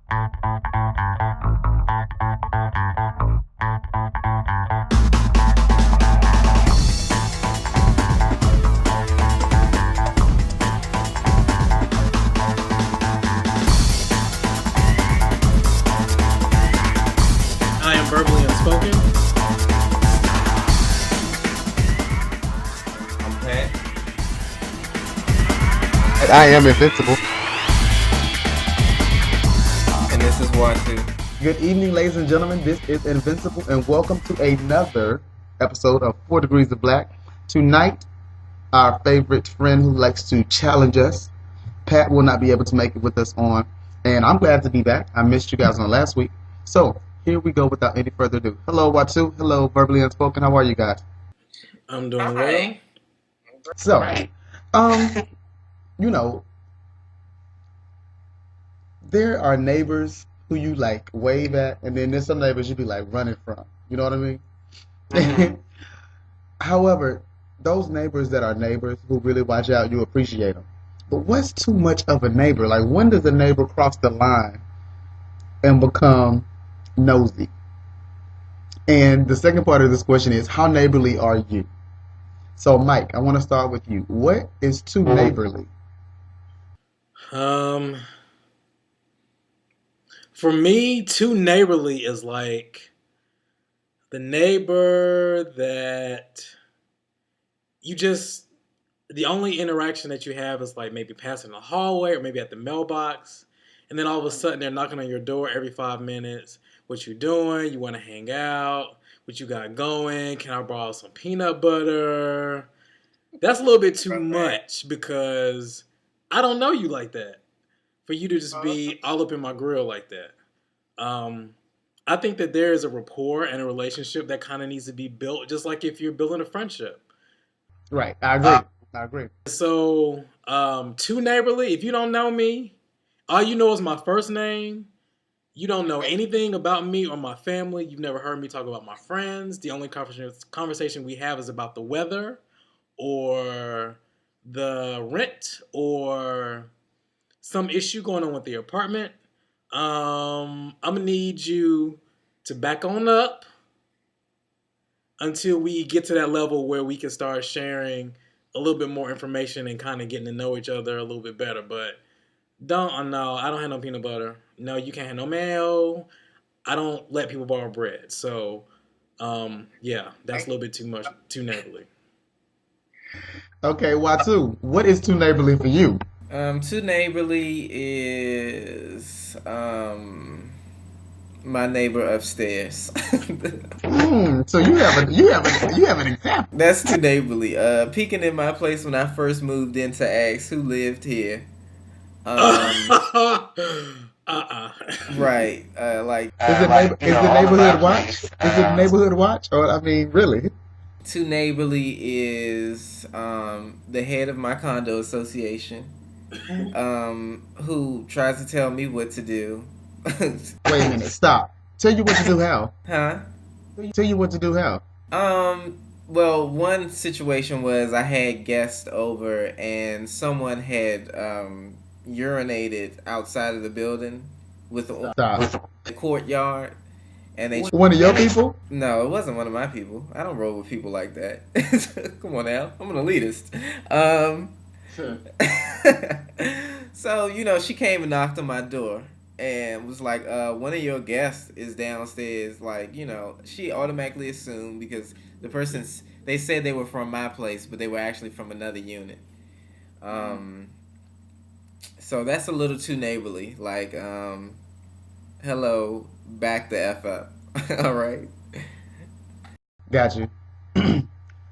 I am verbally unspoken. I'm Pat. And I am invincible. And this is Watu. Good evening, ladies and gentlemen. This is Invincible, and welcome to another episode of 4 Degrees of Black. Tonight, our favorite friend who likes to challenge us, Pat, will not be able to make it with us on, and I'm glad to be back. I missed you guys on last week. So, here we go without any further ado. Hello, Watu. Hello, Verbally Unspoken. How are you guys? I'm doing well. So, you know, there are neighbors who you like wave at, and then there's some neighbors you be like running from. You know what I mean? However, those neighbors that are neighbors who really watch out, you appreciate them. But what's too much of a neighbor? Like, when does a neighbor cross the line and become nosy? And the second part of this question is, how neighborly are you? So, Mike, I want to start with you. What is too neighborly? For me, too neighborly is like the neighbor that the only interaction that you have is like maybe passing the hallway or maybe at the mailbox. And then all of a sudden they're knocking on your door every 5 minutes. What you doing? You want to hang out? What you got going? Can I borrow some peanut butter? That's a little bit too much because I don't know you like that. For you to just be all up in my grill like that. I think that there is a rapport and a relationship that kind of needs to be built, just like if you're building a friendship. Right, I agree. So, too neighborly. If you don't know me, all you know is my first name. You don't know anything about me or my family. You've never heard me talk about my friends. The only conversation we have is about the weather or the rent or some issue going on with the apartment. I'm gonna need you to back on up until we get to that level where we can start sharing a little bit more information and kind of getting to know each other a little bit better. But no, I don't have no peanut butter. No, you can't have no mayo. I don't let people borrow bread. So, yeah, that's a little bit too much, too neighborly. Okay, Watu, what is too neighborly for you? Too neighborly is my neighbor upstairs. So you have an example. That's too neighborly. Peeking in my place when I first moved in to ask who lived here. Right. Like Is it neighborhood watch? Is it neighborhood watch? Or I mean, really? too neighborly is the head of my condo association, who tries to tell me what to do. Wait a minute, stop. Tell you what to do how? Huh? Tell you what to do how? Well, one situation was I had guests over and someone had urinated outside of the building with the courtyard, and they One of your people? no, it wasn't one of my people. I don't roll with people like that. Come on now, I'm an elitist. So she came and knocked on my door and was like, one of your guests is downstairs. Like, she automatically assumed because the persons, they said they were from my place, but they were actually from another unit. So that's a little too neighborly. Like, hello, back the F up. All right. Got you.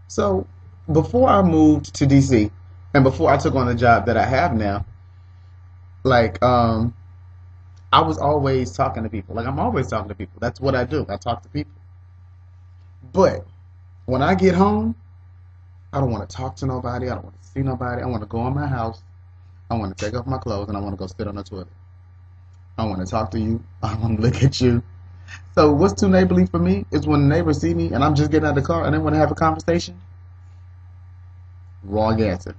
So, before I moved to DC, and before I took on the job that I have now, like, I was always talking to people. Like, I'm always talking to people. That's what I do. I talk to people. But when I get home, I don't want to talk to nobody. I don't want to see nobody. I want to go in my house. I want to take off my clothes and I want to go sit on the toilet. I want to talk to you. I want to look at you. So what's too neighborly for me is when neighbors see me and I'm just getting out of the car and they want to have a conversation. Wrong answer.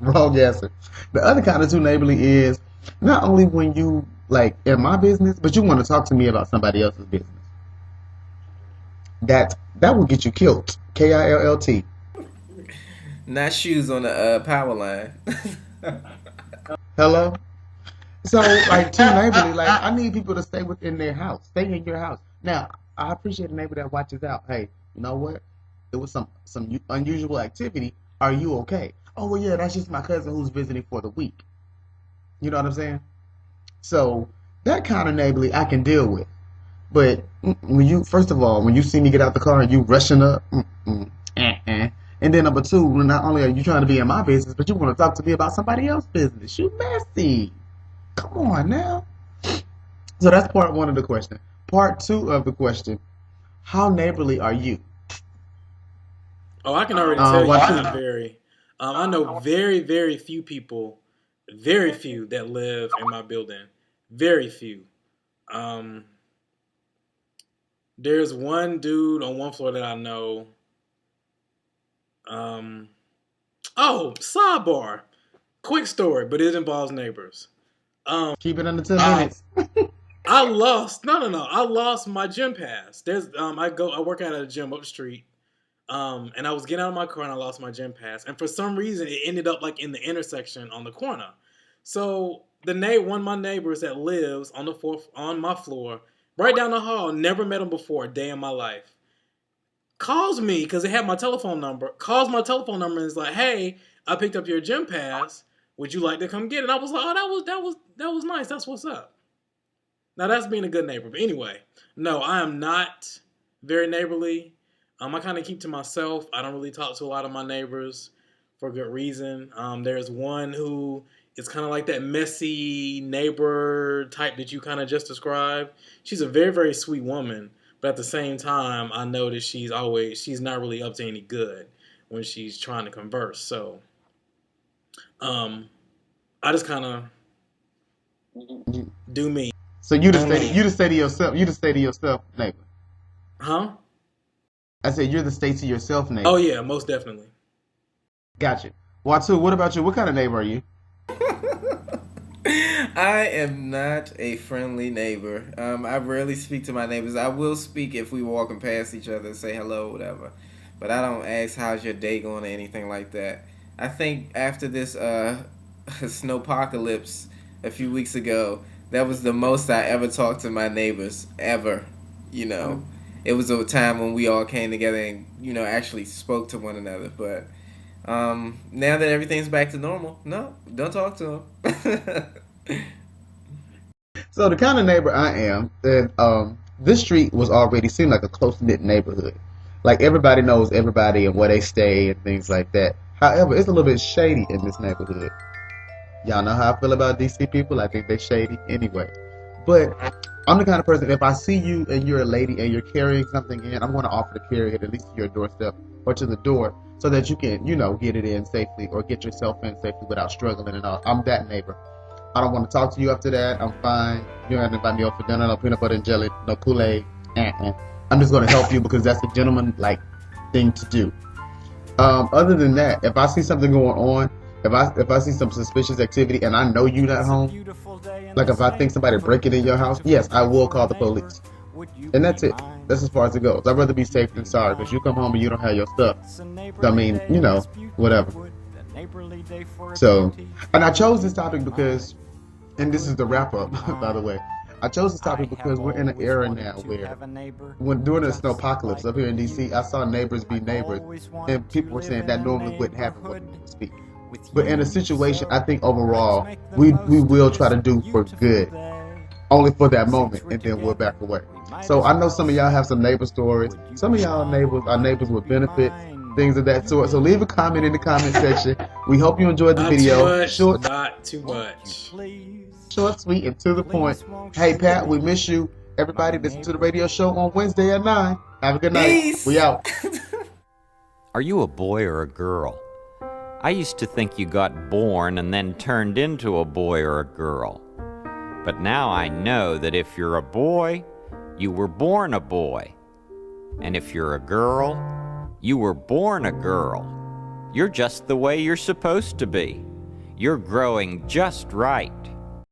Wrong answer. The other kind of too neighborly is not only when you like in my business, but you want to talk to me about somebody else's business. That will get you killed. KILLT. Not shoes on the power line. Hello. So like too neighborly. Like I need people to stay within their house. Stay in your house. Now I appreciate a neighbor that watches out. Hey, you know what? It was some unusual activity. Are you okay? Oh well, yeah. That's just my cousin who's visiting for the week. You know what I'm saying? So that kind of neighborly I can deal with. But when you, first of all, when you see me get out the car and you rushing up, and then number two, not only are you trying to be in my business, but you want to talk to me about somebody else's business. You messy. Come on now. So that's part one of the question. Part two of the question: how neighborly are you? Oh, I can already tell you What I'm very. I know very, very few people, very few that live in my building. Very few. Um, there's one dude on one floor that I know. Oh, sidebar. Quick story, but it involves neighbors. Keep it under 10 minutes. I lost I lost my gym pass. I work out at a gym up the street. And I was getting out of my car and I lost my gym pass. And for some reason it ended up like in the intersection on the corner. So one of my neighbors that lives on my floor, right down the hall, never met him before a day in my life. Calls me because it had my telephone number. Calls my telephone number and is like, "Hey, I picked up your gym pass. Would you like to come get it?" And I was like, "Oh, that was nice. That's what's up." Now that's being a good neighbor. But anyway, no, I am not very neighborly. I kind of keep to myself. I don't really talk to a lot of my neighbors for good reason. There's one who is kind of like that messy neighbor type that you kind of just described. She's a very, very sweet woman. But at the same time, I know that she's not really up to any good when she's trying to converse. So I just kind of do me. So you just say to yourself, neighbor. Huh? I said you're the stay to yourself neighbor. Oh yeah, most definitely. Gotcha. Watu, what about you? What kind of neighbor are you? I am not a friendly neighbor. I rarely speak to my neighbors. I will speak if we walking past each other and say hello, whatever. But I don't ask how's your day going or anything like that. I think after this snowpocalypse a few weeks ago, that was the most I ever talked to my neighbors ever. You know, it was a time when we all came together and actually spoke to one another. But now that everything's back to normal, no, don't talk to them. So the kind of neighbor I am, that this street seemed like a close knit neighborhood. Like everybody knows everybody and where they stay and things like that. However, it's a little bit shady in this neighborhood. Y'all know how I feel about DC people. I think they're shady anyway. But I'm the kind of person, if I see you and you're a lady and you're carrying something in, I'm going to offer to carry it at least to your doorstep or to the door so that you can, get it in safely or get yourself in safely without struggling and all. I'm that neighbor. I don't want to talk to you after that. I'm fine. You don't have to invite me over for dinner, no peanut butter and jelly, no Kool-Aid. I'm just going to help you because that's a gentleman-like thing to do. Other than that, if I see something going on, if I see some suspicious activity and I know you're not home, like if I think somebody breaking in your house, yes, I will call the police. And that's it. That's as far as it goes. I'd rather be safe than sorry because you come home and you don't have your stuff. I mean, whatever. So, and I chose this topic because, and this is the wrap up, by the way. I chose this topic because we're in an era now where, during the snowpocalypse up here in DC, I saw neighbors be neighbors, and people were saying that normally wouldn't happen when people speak. But in a situation, I think overall, we will try to do for good, only for that moment, and then we'll back away. So I know some of y'all have some neighbor stories. Some of y'all are neighbors with benefits, things of that sort. So leave a comment in the comment section. We hope you enjoyed the video. Not too much. Short, sweet, and to the point. Hey, Pat, we miss you. Everybody, listen to the radio show on Wednesday at 9. Have a good night. Peace. We out. Are you a boy or a girl? I used to think you got born and then turned into a boy or a girl. But now I know that if you're a boy, you were born a boy. And if you're a girl, you were born a girl. You're just the way you're supposed to be. You're growing just right.